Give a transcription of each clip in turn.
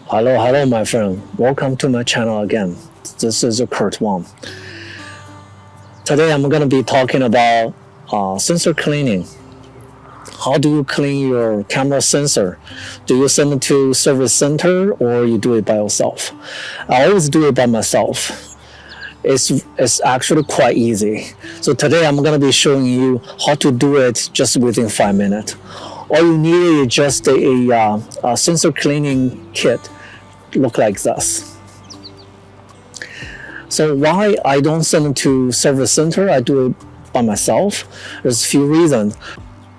Hello, my friend. Welcome to my channel again. This is Kurt Wang. Today I'm going to be talking about sensor cleaning. How do you clean your camera sensor? Do you send it to service center or you do it by yourself? I always do it by myself. It's actually quite easy. So today I'm going to be showing you how to do it just within 5 minutes. All you need is just a sensor cleaning kit. Look like this. So why I don't send it to service center, I do it by myself. There's a few reasons.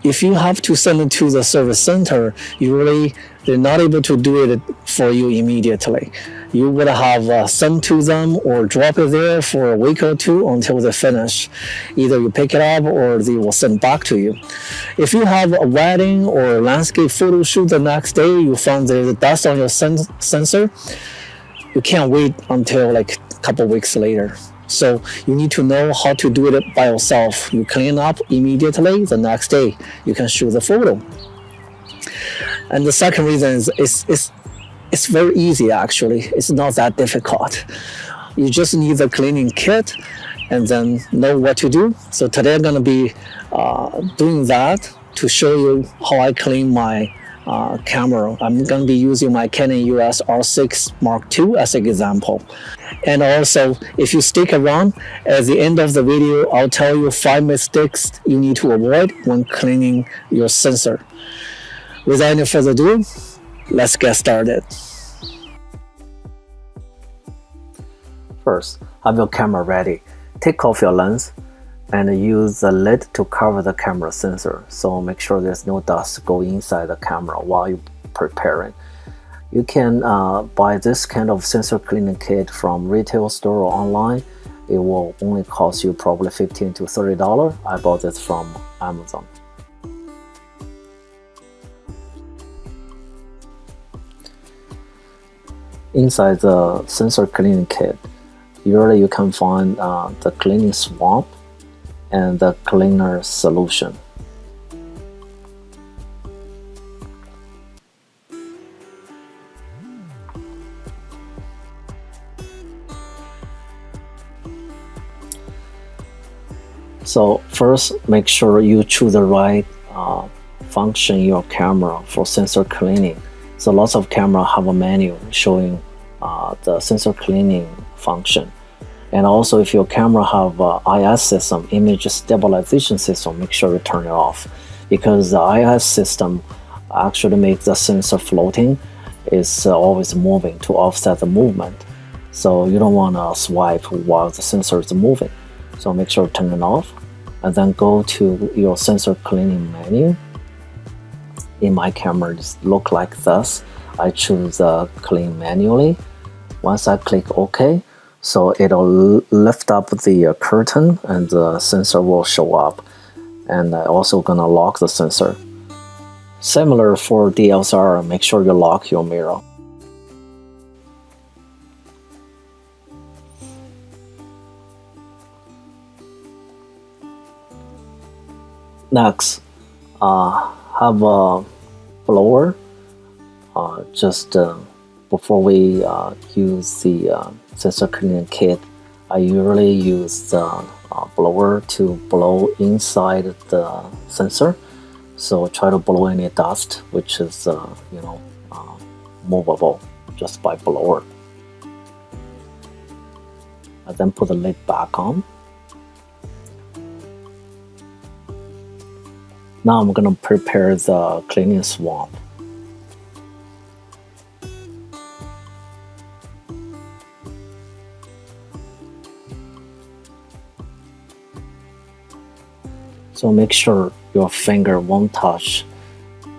If you have to send it to the service center, they're not able to do it for you immediately. You would have sent to them or drop it there for a week or two until they finish. Either you pick it up or they will send back to you. If you have a wedding or landscape photo shoot the next day, you find there's dust on your sensor, you can't wait until like a couple weeks later. So you need to know how to do it by yourself. You clean up immediately, the next day you can shoot the photo. And the second reason is it's very easy actually. It's not that difficult. You just need the cleaning kit and then know what to do. So today I'm going to be doing that to show you how I clean my camera. I'm going to be using my Canon EOS R6 Mark II as an example. And also, if you stick around, at the end of the video, I'll tell you 5 mistakes you need to avoid when cleaning your sensor. Without any further ado, let's get started. First, have your camera ready. Take off your lens and use the lid to cover the camera sensor. So make sure there's no dust go inside the camera while you're preparing. You can buy this kind of sensor cleaning kit from retail store or online. It will only cost you probably $15 to $30. I bought it from Amazon. Inside the sensor cleaning kit, usually you can find the cleaning swamp and the cleaner solution. So first, make sure you choose the right function in your camera for sensor cleaning. So lots of camera have a menu showing the sensor cleaning function. And also if your camera have IS system, image stabilization system, make sure you turn it off, because the IS system actually makes the sensor floating. It's always moving to offset the movement. So you don't want to swipe while the sensor is moving. So make sure to turn it off and then go to your sensor cleaning menu. In my camera, it look like this. I choose clean manually. Once I click OK, so it'll lift up the curtain and the sensor will show up. And I'm also gonna lock the sensor. Similar for DSLR, make sure you lock your mirror. Next, have a blower. Before we use the sensor cleaning kit, I usually use the blower to blow inside the sensor. So try to blow any dust, which is movable just by blower. And then put the lid back on. Now I'm gonna prepare the cleaning swamp. So make sure your finger won't touch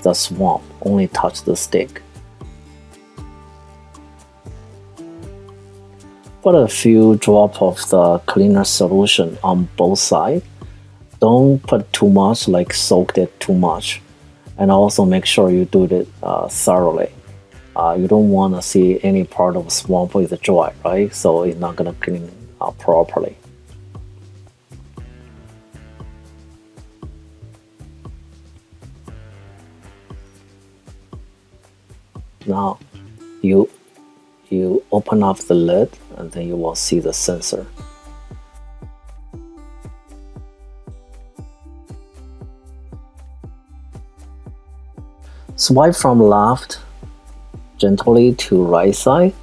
the swamp, only touch the stick. Put a few drops of the cleaner solution on both sides. Don't put too much, like soak it too much. And also make sure you do it thoroughly. You don't want to see any part of the swamp is dry, right? So it's not going to clean properly. Now you you open up the lid and then you will see the sensor. Swipe from left gently to right side,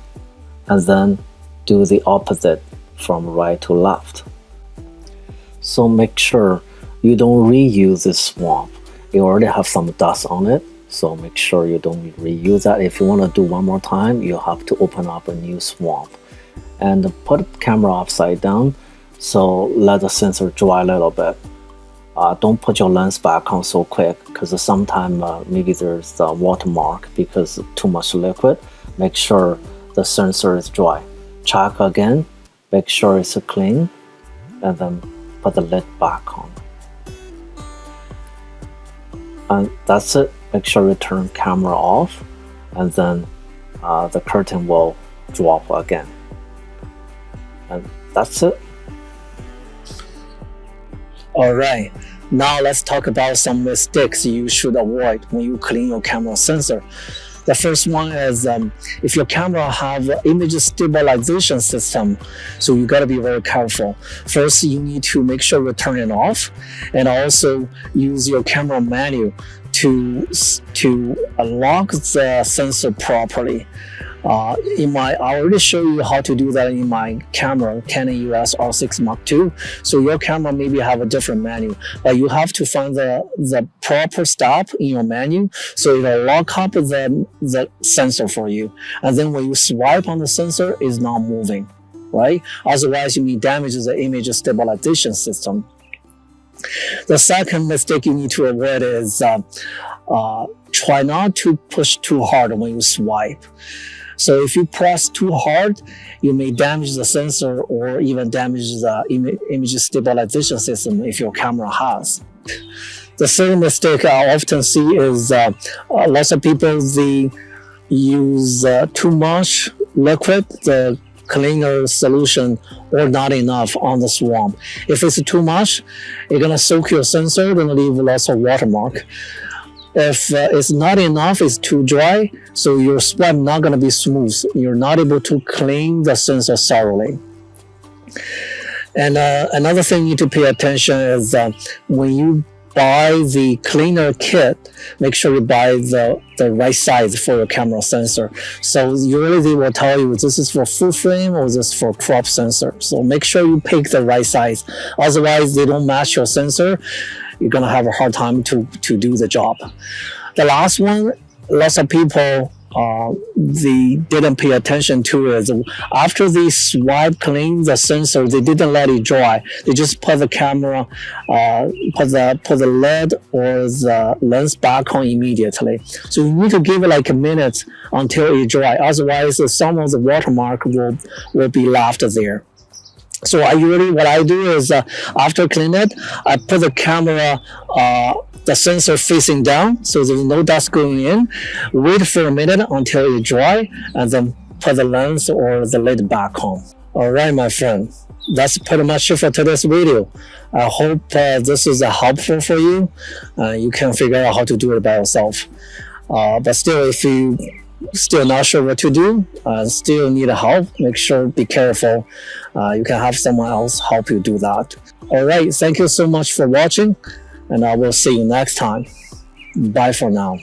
and then do the opposite from right to left. So make sure you don't reuse this swamp. You already have some dust on it, so make sure you don't reuse that. If you want to do one more time, you have to open up a new swamp. And put the camera upside down, so let the sensor dry a little bit. Don't put your lens back on so quick, because sometimes maybe there's a watermark because of too much liquid. Make sure the sensor is dry. Check again, make sure it's clean, and then put the lid back on. And that's it. Make sure you turn camera off, and then the curtain will drop again. And that's it. Alright, now let's talk about some mistakes you should avoid when you clean your camera sensor. The first one is if your camera have an image stabilization system, so you gotta be very careful. First, you need to make sure you turn it off, and also use your camera menu to lock the sensor properly. I already show you how to do that in my camera, Canon EOS R6 Mark II. So your camera maybe have a different menu, but you have to find the proper step in your menu, so it'll lock up the sensor for you. And then when you swipe on the sensor, it's not moving, right? Otherwise, you may damage the image stabilization system. The second mistake you need to avoid is try not to push too hard when you swipe. So if you press too hard, you may damage the sensor or even damage the image stabilization system if your camera has. The third mistake I often see is lots of people, they use too much liquid, the cleaner solution, or not enough on the swamp. If it's too much, it's gonna soak your sensor, gonna leave lots of watermark. If it's not enough, it's too dry, so your swipe not gonna be smooth. You're not able to clean the sensor thoroughly. And another thing you need to pay attention is when you buy the cleaner kit, make sure you buy the right size for your camera sensor. So usually they will tell you this is for full frame or this is for crop sensor. So make sure you pick the right size. Otherwise, they don't match your sensor. You're gonna have a hard time to do the job. The last one, lots of people they didn't pay attention to is after they swipe clean the sensor, they didn't let it dry. They just put the camera, put the lid or the lens back on immediately. So you need to give it like a minute until it dry. Otherwise, some of the watermark will be left there. So what I do is after clean it, I put the camera, the sensor facing down, so there's no dust going in. Wait for a minute until it dry, and then put the lens or the lid back on. All right, my friend, that's pretty much it for today's video. I hope this is helpful for you. You can figure out how to do it by yourself. But still, if you still not sure what to do, still need help, make sure be careful. You can have someone else help you do that. All right, thank you so much for watching, and I will see you next time. Bye for now.